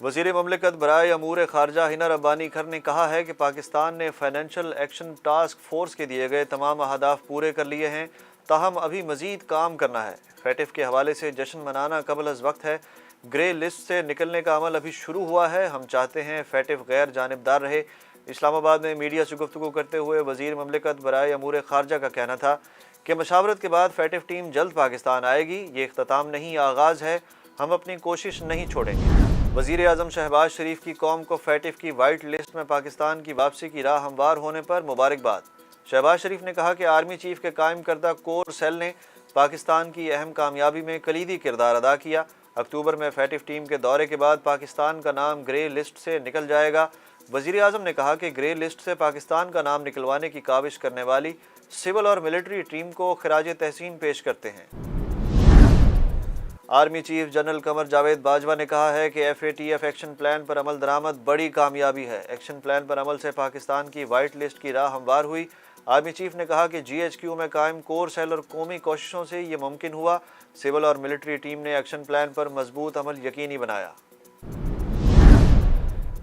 वज़ीर ममलिकत बराए अमूर खारजा हिना रब्बानी खर ने कहा है कि पाकिस्तान ने फाइनेंशियल एक्शन टास्क फोर्स के दिए गए तमाम अहदाफ पूरे कर लिए हैं, ताहम अभी मज़ीद काम करना है। फैटिफ के हवाले से जश्न मनाना कबल अज़ वक्त है। ग्रे लिस्ट से निकलने का अमल अभी शुरू हुआ है। हम चाहते हैं फैटिफ गैर जानिबदार रहे। इस्लामाबाद में मीडिया से गुफ्तगू करते हुए वज़ीर ममलिकत बराए अमूर खारजा का कहना था कि मशावरत के बाद फैटिफ टीम जल्द पाकिस्तान आएगी। ये इख्तिताम नहीं, आगाज़ है। हम अपनी कोशिश नहीं छोड़ेंगे। वज़ीर आज़म शहबाज शरीफ की कौम को फैटिफ की वाइट लिस्ट में पाकिस्तान की वापसी की राह हमवार होने पर मुबारकबाद। शहबाज शरीफ ने कहा कि आर्मी चीफ के कायम करदा कोर सेल ने पाकिस्तान की अहम कामयाबी में कलीदी किरदार अदा किया। अक्टूबर में फैटिफ टीम के दौरे के बाद पाकिस्तान का नाम ग्रे लिस्ट से निकल जाएगा। वज़ीर आज़म ने कहा कि ग्रे लिस्ट से पाकिस्तान का नाम निकलवाने की काविश करने वाली सिविल और मिलिट्री टीम को खिराज तहसीन पेश करते हैं। Army chief general Qamar Javed Bajwa ने कहा है कि FATF एक्शन प्लान पर अमल दरामद बड़ी कामयाबी है। एक्शन प्लान पर अमल से पाकिस्तान की वाइट लिस्ट की राह हमवार हुई। आर्मी चीफ ने कहा कि GHQ में कायम कोर सेल और कौमी कोशिशों से ये मुमकिन हुआ। सिविल और मिलिट्री टीम ने एक्शन प्लान पर मजबूत अमल यकीनी बनाया।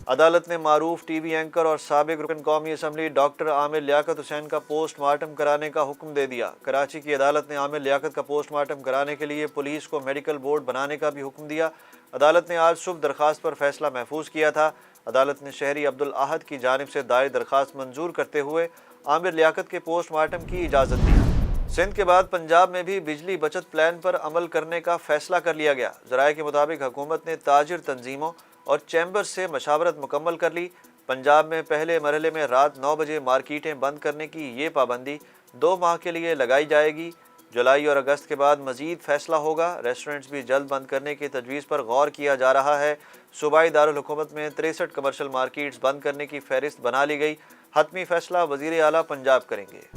अदालत ने मारूफ TV एंकर और साबिक रुकन कौमी असम्बली डॉक्टर आमिर लियाकत हुसैन का पोस्टमार्टम कराने का हुक्म दे दिया। कराची की अदालत ने आमिर लियाकत का पोस्टमार्टम कराने के लिए पुलिस को मेडिकल बोर्ड बनाने का भी हुक्म दिया। अदालत ने आज सुबह दरखास्त पर फैसला महफूज किया था। अदालत ने शहरी अब्दुल अहद की जानिब से दायर दरखास्त मंजूर करते हुए आमिर लियाकत के पोस्टमार्टम की इजाज़त दी। सिंध के बाद पंजाब में भी बिजली बचत प्लान पर अमल करने का फैसला कर लिया गया। ज़राए के मुताबिक हुकूमत ने ताजिर तंजीमों और चैम्बर से मशावरत मुकम्मल कर ली। पंजाब में पहले मरहले में रात 9 बजे मार्केटें बंद करने की ये पाबंदी 2 माह के लिए लगाई जाएगी। जुलाई और अगस्त के बाद मजीद फैसला होगा। रेस्टोरेंट्स भी जल्द बंद करने की तजवीज़ पर गौर किया जा रहा है। सूबाई दारुल हुकूमत में 63 कमर्शल मार्केट्स बंद करने की फहरिस्त बना ली गई। हतमी फैसला वज़ीर आला पंजाब करेंगे।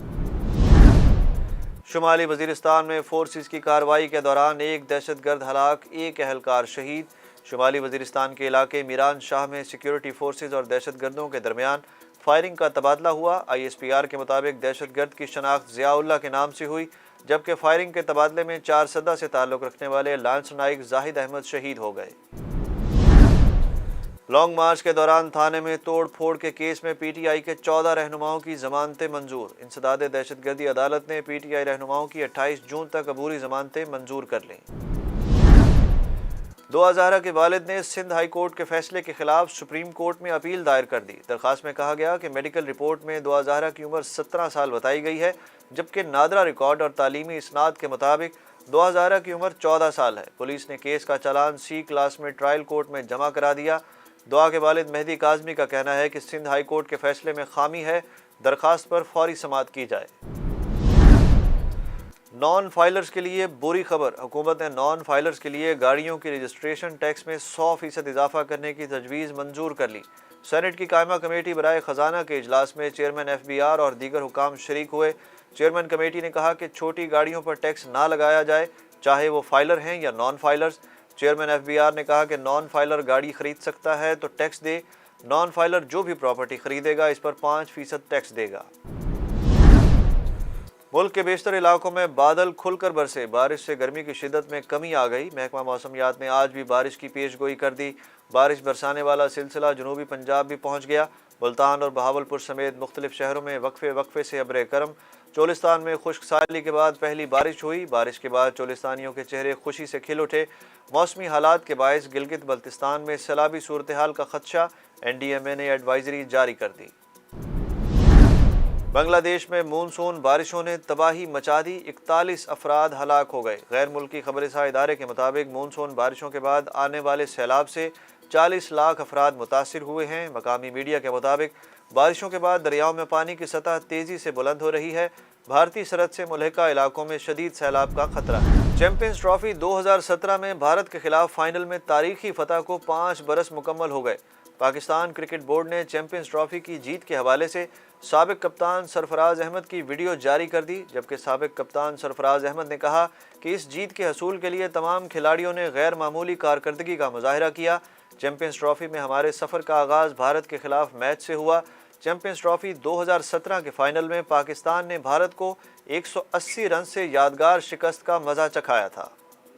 शुमाली वज़ीरिस्तान में फोर्सेस की कार्रवाई के दौरान एक दहशतगर्द हलाक, एक अहलकार शहीद। शुमाली वज़ीरिस्तान के इलाके मीरान शाह में सिक्योरिटी फोर्सेस और दहशतगर्दों के दरमियान फायरिंग का तबादला हुआ। ISPR के मुताबिक दहशतगर्द की शनाख्त ज़ियाउल्लाह के नाम से हुई, जबकि फायरिंग के तबादले में 4 सदा से ताल्लुक़ रखने वाले लांस नाइक जाहिद अहमद शहीद हो गए। लॉन्ग मार्च के दौरान थाने में तोड़ फोड़ के केस में PTI के 14 रहनुमाओं की जमानतें मंजूर। इंसदाद दहशतगर्दी अदालत ने PTI रहनुमाओं की 28 जून तक अबूरी जमानतें मंजूर कर लीं। 2000 के वालिद ने सिंध हाई कोर्ट के फैसले के खिलाफ सुप्रीम कोर्ट में अपील दायर कर दी। दरखास्त में कहा गया कि मेडिकल रिपोर्ट में 2000 की उम्र 17 साल बताई गई है, जबकि नादरा रिकॉर्ड और तालीमी इसनाद के मुताबिक 2000 की उम्र 14 साल है। पुलिस ने केस का चालान C क्लास में ट्रायल कोर्ट में जमा करा दिया। दुआ के वालिद मेहदी काज़मी का कहना है कि सिंध हाई कोर्ट के फैसले में खामी है, दरखास्त पर फौरी समाअत की जाए। नॉन फाइलर्स के लिए बुरी खबर। हुकूमत ने नॉन फाइलर्स के लिए गाड़ियों की रजिस्ट्रेशन टैक्स में 100% इजाफा करने की तजवीज़ मंजूर कर ली। सेनेट की कायमा कमेटी बराए ख़जाना के इजलास में चेयरमैन FBR और दीगर हुकाम शरीक हुए। चेयरमैन कमेटी ने कहा कि छोटी गाड़ियों पर टैक्स ना लगाया जाए, चाहे वो फाइलर हैं या नॉन फाइलर्स। चेयरमैन FBR ने कहा कि नॉन फाइलर गाड़ी खरीद सकता है तो टैक्स दे। नॉन फाइलर जो भी प्रॉपर्टी खरीदेगा इस पर 5% टैक्स देगा। मुल्क के बेशतर इलाकों में बादल खुलकर बरसे। बारिश से गर्मी की शिद्दत में कमी आ गई। महकमा मौसमियात ने आज भी बारिश की पेशगोई कर दी। बारिश बरसाने वाला सिलसिला जनूबी पंजाब भी पहुँच गया। मुल्तान और बहावलपुर समेत मुख्तलिफ शहरों में वक्फे से अब्र करम। चोलिस्तान में खुश्क साली के बाद पहली बारिश हुई। बारिश के बाद चोलिस्तानियों के चेहरे खुशी से खिल उठे। मौसमी हालात के बायस गिलगित बल्तिस्तान में सैलाबी सूरत हाल का खदशा। NDMA ने एडवाइजरी जारी कर दी। बांग्लादेश में मानसून बारिशों ने तबाही मचा दी। 41 अफराद हलाक हो गए। गैर मुल्की खबरसां इदारे के मुताबिक मानसून बारिशों के बाद आने वाले सैलाब से 40 लाख अफराद मुतासिर हुए हैं। मकामी मीडिया के मुताबिक बारिशों के बाद दरियाओं में पानी की सतह तेज़ी से बुलंद हो रही है। भारतीय सरहद से मुल्हिका इलाकों में शदीद सैलाब का खतरा है। चैंपियंस ट्रॉफी 2017 में भारत के खिलाफ फाइनल में तारीखी फतह को 5 बरस मुकम्मल हो गए। पाकिस्तान क्रिकेट बोर्ड ने चैंपियंस ट्रॉफी की जीत के हवाले से साबिक कप्तान सरफराज अहमद की वीडियो जारी कर दी, जबकि साबिक कप्तान सरफराज अहमद ने कहा कि इस जीत के हसूल के लिए तमाम खिलाड़ियों ने गैर मामूली कारकर्दगी का मुजाहिरा किया। चैंपियंस ट्रॉफी में हमारे सफ़र का आगाज़ भारत के खिलाफ मैच से हुआ। चैंपियंस ट्रॉफी 2017 के फाइनल में पाकिस्तान ने भारत को 180 रन से यादगार शिकस्त का मज़ा चखाया था।